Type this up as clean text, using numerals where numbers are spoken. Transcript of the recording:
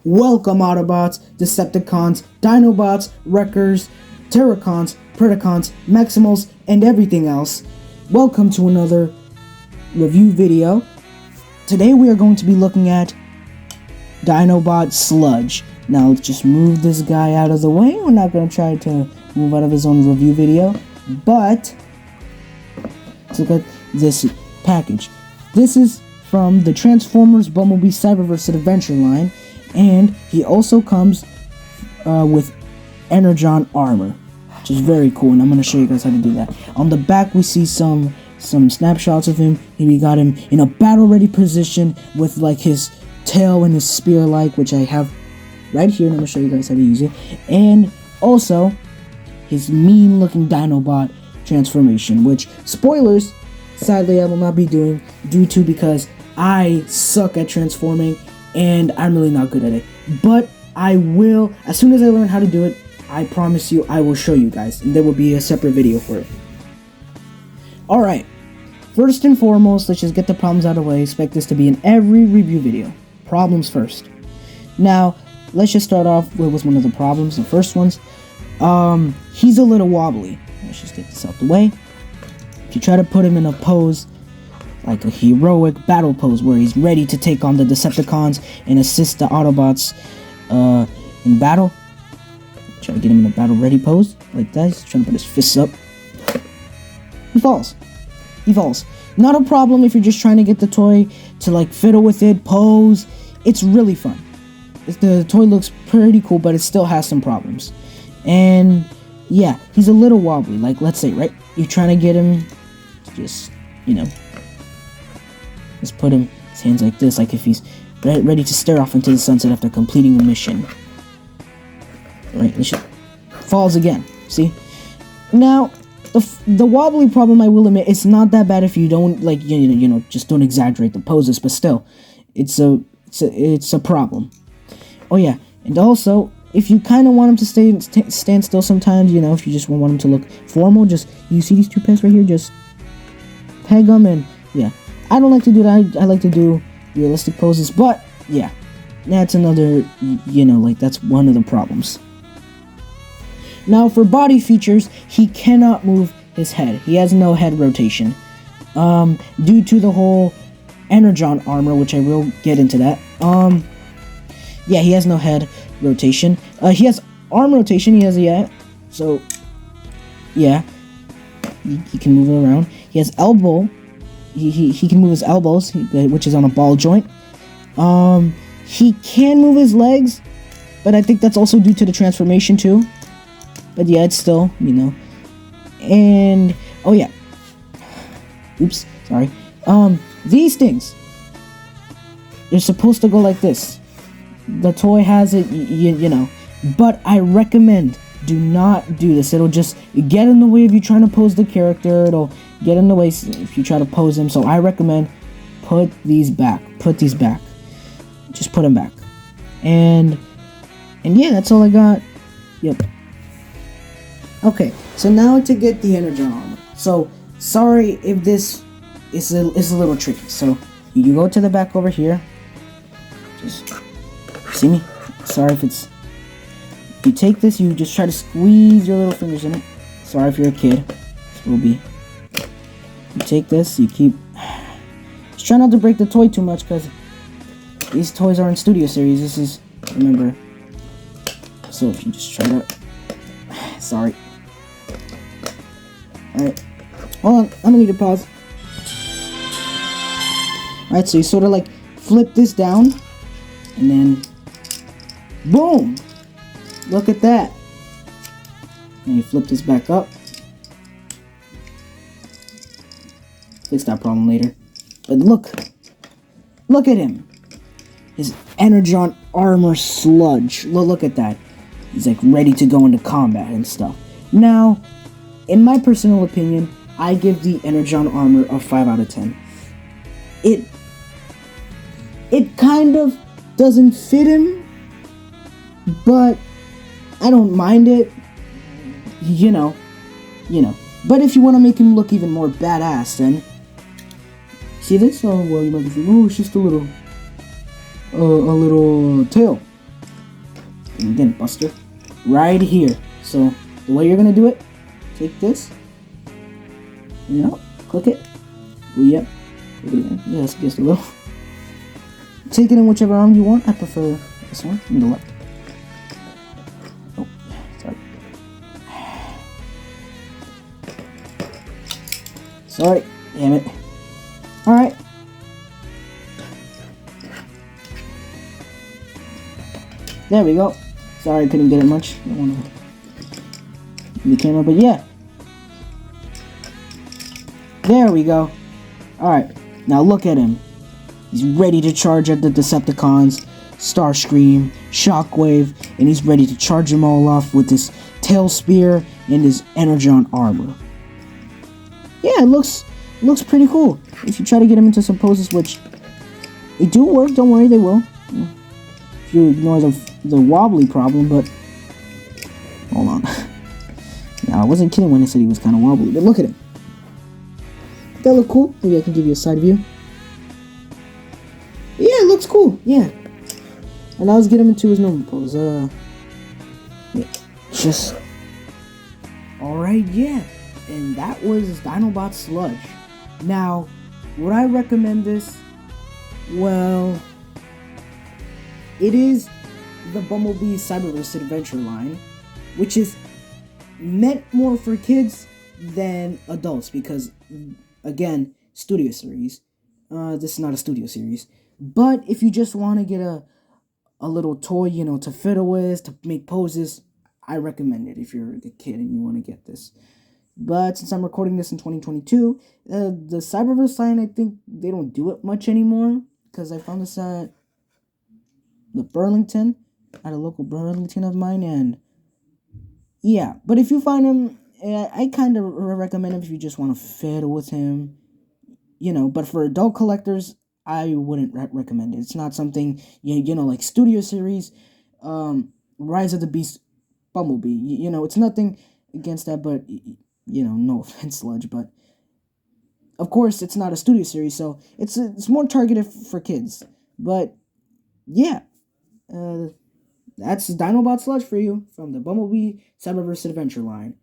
Welcome Autobots, Decepticons, Dinobots, Wreckers, Terracons, Predacons, Maximals, and everything else. Welcome to another review video. Today we are going to be looking at Dino Bot Sludge. Now let's just move this guy out of the way. We're not going to try to move out of his own review video, but let's look at this package. This is from the Transformers Bumblebee Cybervers Adventure line, and he also comes with Energon armor, which is very cool, and I'm going to show you guys how to do that. On the back we see some snapshots of him. We got him in a battle-ready position with like his tail and his spear-like, which I have right here, and I'm going to show you guys how to use it. And also his mean-looking Dinobot transformation, which, spoilers, sadly I will not be doing because I suck at transforming and I'm really not good at it. But I will, as soon as I learn how to do it, I promise you I will show you guys, and there will be a separate video for it. Alright, first and foremost, let's just get the problems out of the way. Expect this to be in every review video. Problems first. Now, let's just start off with one of the problems, the first ones. He's a little wobbly. Let's just get this out the way. If you try to put him in a pose, like a heroic battle pose where he's ready to take on the Decepticons and assist the Autobots in battle. Try to get him in a battle ready pose, like that. He's trying to put his fists up. He falls. He falls. Not a problem if you're just trying to get the toy to like fiddle with it, pose. It's really fun. The toy looks pretty cool, but it still has some problems. And yeah, he's a little wobbly. Like, let's say, right? You're trying to get him to just, just put him, his hands like this, like if he's ready to stare off into the sunset after completing a mission. Right? Falls again. See? Now, the wobbly problem, I will admit, it's not that bad if you don't, like, just don't exaggerate the poses, but still, it's a problem. Oh yeah, and also, if you kind of want him to stand still sometimes, if you just want him to look formal, just, you see these two pegs right here, just peg them, and yeah. I don't like to do that. I like to do realistic poses, but yeah, that's another, that's one of the problems. Now, for body features, he cannot move his head. He has no head rotation, due to the whole Energon armor, which I will get into that. Yeah, he has no head rotation. He has arm rotation. He has, so, yeah, he can move it around. He has elbow. He can move his elbows, which is on a ball joint. He can move his legs, but I think that's also due to the transformation too. But yeah, it's still, And, oh yeah. Oops, sorry. These things, they're supposed to go like this. The toy has it, But I recommend, do not do this. It'll just get in the way of you trying to pose the character. It'll get in the way if you try to pose him. So I recommend put these back. Put these back. Just put them back. And yeah, that's all I got. Yep. Okay, so now to get the Energon armor. So sorry if this is a little tricky. So you go to the back over here. Just see me. Sorry if it's. You take this, you just try to squeeze your little fingers in it. Sorry if you're a kid. This will be. You take this, you keep. Just try not to break the toy too much, because these toys are in Studio Series. This is, remember. So if you just try to. Sorry. Alright. Hold on, I'm gonna need to pause. Alright, so you sort of like flip this down, and then. Boom! Look at that. And you flip this back up. Fix that problem later. But look at him. His Energon armor sludge. Look at that. He's like ready to go into combat and stuff. Now, in my personal opinion, I give the Energon armor a 5 out of 10. It kind of doesn't fit him, but I don't mind it, But if you want to make him look even more badass, then see this? Oh, well, you might be thinking, oh, it's just a little tail. And again, Buster, right here. So the way you're gonna do it, take this, click it. Oh, yep. Yes, just a little. Take it in whichever arm you want. I prefer this one, in the left. Oh, sorry. Sorry, damn it. Alright. There we go. Sorry I couldn't get it much. I don't want to the camera, but yeah. There we go. Alright, now look at him. He's ready to charge at the Decepticons, Starscream, Shockwave, and he's ready to charge them all off with his tail spear and his Energon armor. Yeah, it looks pretty cool. If you try to get him into some poses, which they do work, don't worry, they will. If you ignore the wobbly problem, but hold on. Now, I wasn't kidding when I said he was kind of wobbly, but look at him. That look cool? Maybe I can give you a side view. Yeah, it looks cool. Yeah. And now let's get him into his normal pose. Yeah. Just. Alright, yeah. And that was Dino Bot Sludge. Now, would I recommend this? Well, it is the Bumblebee Cybervers Adventure line, which is meant more for kids than adults because, again, studio series. This is not a studio series. But if you just want to get a little toy, to fiddle with, to make poses, I recommend it if you're a kid and you want to get this. But since I'm recording this in 2022, the Cyberverse line, I think they don't do it much anymore. Because I found this at the Burlington, at a local Burlington of mine. And yeah, but if you find him, I kind of recommend him if you just want to fiddle with him. But for adult collectors, I wouldn't recommend it. It's not something, like Studio Series, Rise of the Beast, Bumblebee. It's nothing against that, but, no offense, Sludge, but of course it's not a Studio Series, so it's more targeted for kids. But, yeah, that's Dino Bot Sludge for you from the Bumblebee Cyberverse Adventure line.